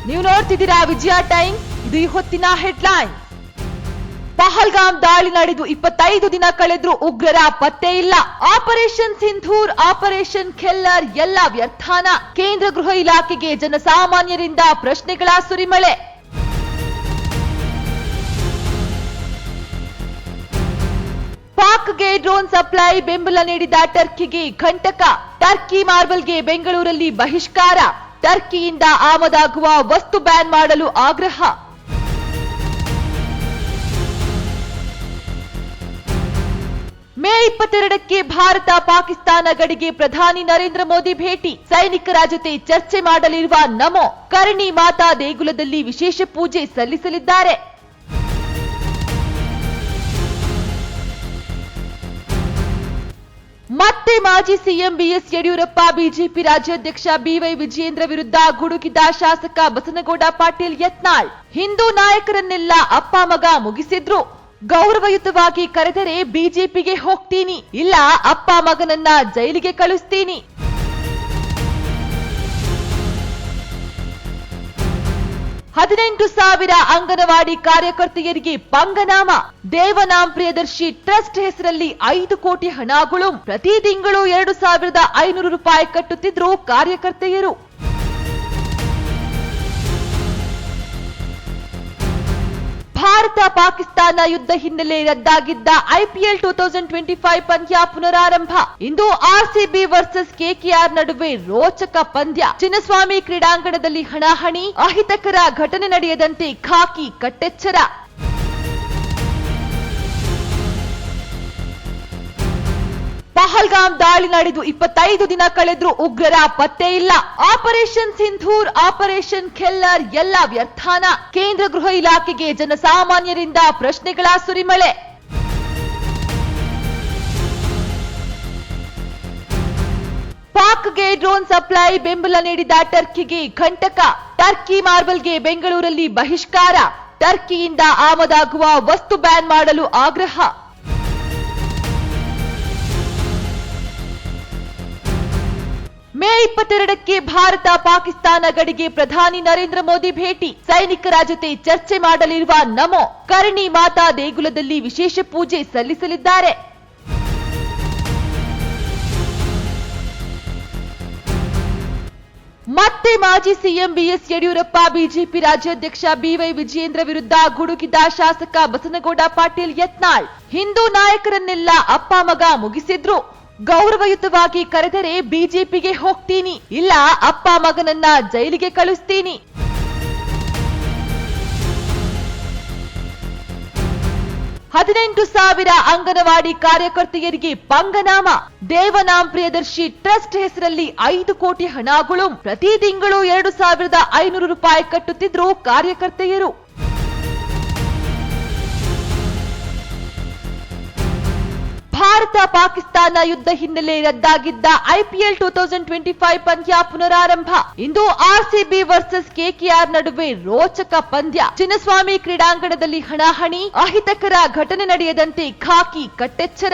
ನೀವು ನೋಡ್ತಿದ್ದೀರಾ ವಿಜಯ ಟೈಮ್. ಇದು ಈ ಹೊತ್ತಿನ ಹೆಡ್ಲೈನ್. ಪಹಲ್ಗಾಮ್ ದಾಳಿ ನಡೆದು 25 ದಿನ ಕಳೆದ್ರೂ ಉಗ್ರರ ಪತ್ತೆ ಇಲ್ಲ. ಆಪರೇಷನ್ ಸಿಂಧೂರ್, ಆಪರೇಷನ್ ಖೆಲ್ಲರ್ ಎಲ್ಲ ವ್ಯರ್ಥಾನ. ಕೇಂದ್ರ ಗೃಹ ಇಲಾಖೆಗೆ ಜನಸಾಮಾನ್ಯರಿಂದ ಪ್ರಶ್ನೆಗಳ ಸುರಿಮಳೆ. ಪಾಕ್ಗೆ ಡ್ರೋನ್ ಸಪ್ಲೈ ಬೆಂಬಲ ನೀಡಿದ ಟರ್ಕಿಗೆ ಕಂಟಕ. ಟರ್ಕಿ ಮಾರ್ಬಲ್ಗೆ ಬೆಂಗಳೂರಲ್ಲಿ ಬಹಿಷ್ಕಾರ. ಟರ್ಕಿಯಿಂದ ಆಮದಾಗುವ ವಸ್ತು ಬ್ಯಾನ್ ಮಾಡಲು ಆಗ್ರಹ. ಮೇ 22ಕ್ಕೆ ಭಾರತ ಪಾಕಿಸ್ತಾನ ಗಡಿಗೆ ಪ್ರಧಾನಿ ನರೇಂದ್ರ ಮೋದಿ ಭೇಟಿ. ಸೈನಿಕರ ಜೊತೆ ಚರ್ಚೆ ಮಾಡಲಿರುವ ನಮೋ. ಕರ್ಣಿ ಮಾತಾ ದೇಗುಲದಲ್ಲಿ ವಿಶೇಷ ಪೂಜೆ ಸಲ್ಲಿಸಲಿದ್ದಾರೆ. ಮತ್ತೆ ಮಾಜಿ ಸಿಎಂ ಬಿಎಸ್ ಯಡಿಯೂರಪ್ಪ ಬಿಜೆಪಿ ರಾಜ್ಯಾಧ್ಯಕ್ಷ ಬಿವೈ ವಿಜಯೇಂದ್ರ ವಿರುದ್ಧ ಗುಡುಗಿದ ಶಾಸಕ ಬಸನಗೌಡ ಪಾಟೀಲ್ ಯತ್ನಾಳ್. ಹಿಂದೂ ನಾಯಕರನ್ನೆಲ್ಲ ಅಪ್ಪ ಮಗ ಮುಗಿಸಿದ್ರು. ಗೌರವಯುತವಾಗಿ ಕರೆದರೆ ಬಿಜೆಪಿಗೆ ಹೋಗ್ತೀನಿ, ಇಲ್ಲ ಅಪ್ಪ ಮಗನನ್ನ ಜೈಲಿಗೆ ಕಳಿಸ್ತೀನಿ. ಸಾವಿರ ಅಂಗನವಾಡಿ ಕಾರ್ಯಕರ್ತೆಯರಿಗೆ ಪಂಗನಾಮ. ದೇವನಾಮ್ ಪ್ರಿಯದರ್ಶಿ ಟ್ರಸ್ಟ್ ಹೆಸರಲ್ಲಿ 5 ಕೋಟಿ ಹಣಗಳು. ಪ್ರತಿ ತಿಂಗಳು 2,500 ರೂಪಾಯಿ ಕಟ್ಟುತ್ತಿದ್ರು ಕಾರ್ಯಕರ್ತೆಯರು. ಭಾರತ ಪಾಕಿಸ್ತಾನ ಯುದ್ಧ ಹಿನ್ನೆಲೆ ರದ್ದಾಗಿದ್ದ ಐಪಿಎಲ್ 2025 ಪಂದ್ಯ ಪುನರಾರಂಭ. ಇಂದು ಆರ್ಸಿಬಿ ವರ್ಸಸ್ ಕೆಕೆಆರ್ ನಡುವೆ ರೋಚಕ ಪಂದ್ಯ. ಚಿನ್ನಸ್ವಾಮಿ ಕ್ರೀಡಾಂಗಣದಲ್ಲಿ ಹಣಾಹಣಿ. ಅಹಿತಕರ ಘಟನೆ ನಡೆಯದಂತೆ ಖಾಕಿ ಕಟ್ಟೆಚ್ಚರ. ಪಹಲ್ಗಾಮ್ ದಾಳಿ ನಡೆದು 25 ದಿನ ಕಳೆದ್ರೂ ಉಗ್ರರ ಪತ್ತೆ ಇಲ್ಲ. ಆಪರೇಷನ್ ಸಿಂಧೂರ್, ಆಪರೇಷನ್ ಖೆಲ್ಲರ್ ಎಲ್ಲ ವ್ಯರ್ಥಾನ. ಕೇಂದ್ರ ಗೃಹ ಇಲಾಖೆಗೆ ಜನಸಾಮಾನ್ಯರಿಂದ ಪ್ರಶ್ನೆಗಳ ಸುರಿಮಳೆ. ಪಾಕ್ಗೆ ಡ್ರೋನ್ ಸಪ್ಲೈ ಬೆಂಬಲ ನೀಡಿದ ಟರ್ಕಿಗೆ ಕಂಟಕ. ಟರ್ಕಿ ಮಾರ್ಬಲ್ಗೆ ಬೆಂಗಳೂರಲ್ಲಿ ಬಹಿಷ್ಕಾರ. ಟರ್ಕಿಯಿಂದ ಆಮದಾಗುವ ವಸ್ತು ಬ್ಯಾನ್ ಮಾಡಲು ಆಗ್ರಹ. ಮೇ 22ಕ್ಕೆ ಭಾರತ ಪಾಕಿಸ್ತಾನ ಗಡಿಗೆ ಪ್ರಧಾನಿ ನರೇಂದ್ರ ಮೋದಿ ಭೇಟಿ. ಸೈನಿಕರ ಜೊತೆ ಚರ್ಚೆ ಮಾಡಲಿರುವ ನಮೋ. ಕರ್ಣಿ ಮಾತಾ ದೇಗುಲದಲ್ಲಿ ವಿಶೇಷ ಪೂಜೆ ಸಲ್ಲಿಸಲಿದ್ದಾರೆ. ಮತ್ತೆ ಮಾಜಿ ಸಿಎಂ ಬಿಎಸ್ ಯಡಿಯೂರಪ್ಪ ಬಿಜೆಪಿ ರಾಜ್ಯಾಧ್ಯಕ್ಷ ಬಿವೈ ವಿಜಯೇಂದ್ರ ವಿರುದ್ಧ ಗುಡುಗಿದ ಶಾಸಕ ಬಸನಗೌಡ ಪಾಟೀಲ್ ಯತ್ನಾಳ್. ಹಿಂದೂ ನಾಯಕರನ್ನೆಲ್ಲ ಅಪ್ಪ ಮಗ ಮುಗಿಸಿದ್ರು. ಗೌರವಯುತವಾಗಿ ಕರೆದರೆ ಬಿಜೆಪಿಗೆ ಹೋಗ್ತೀನಿ, ಇಲ್ಲ ಅಪ್ಪ ಮಗನನ್ನ ಜೈಲಿಗೆ ಕಳಿಸ್ತೀನಿ. ಸಾವಿರ ಅಂಗನವಾಡಿ ಕಾರ್ಯಕರ್ತೆಯರಿಗೆ ಪಂಗನಾಮ. ದೇವನಾಮ್ ಪ್ರಿಯದರ್ಶಿ ಟ್ರಸ್ಟ್ ಹೆಸರಲ್ಲಿ 5 ಕೋಟಿ ಹಣಗಳು. ಪ್ರತಿ ತಿಂಗಳು 2,500 ರೂಪಾಯಿ ಕಟ್ಟುತ್ತಿದ್ರು ಕಾರ್ಯಕರ್ತೆಯರು. ಭಾರತ ಪಾಕಿಸ್ತಾನ ಯುದ್ಧ ಹಿನ್ನೆಲೆ ರದ್ದಾಗಿದ್ದ ಐಪಿಎಲ್ 2025 ಪಂದ್ಯ ಪುನರಾರಂಭ. ಇಂದು ಆರ್ಸಿಬಿ ವರ್ಸಸ್ ಕೆಕೆಆರ್ ನಡುವೆ ರೋಚಕ ಪಂದ್ಯ. ಚಿನ್ನಸ್ವಾಮಿ ಕ್ರೀಡಾಂಗಣದಲ್ಲಿ ಹಣಾಹಣಿ. ಅಹಿತಕರ ಘಟನೆ ನಡೆಯದಂತೆ ಖಾಕಿ ಕಟ್ಟೆಚ್ಚರ.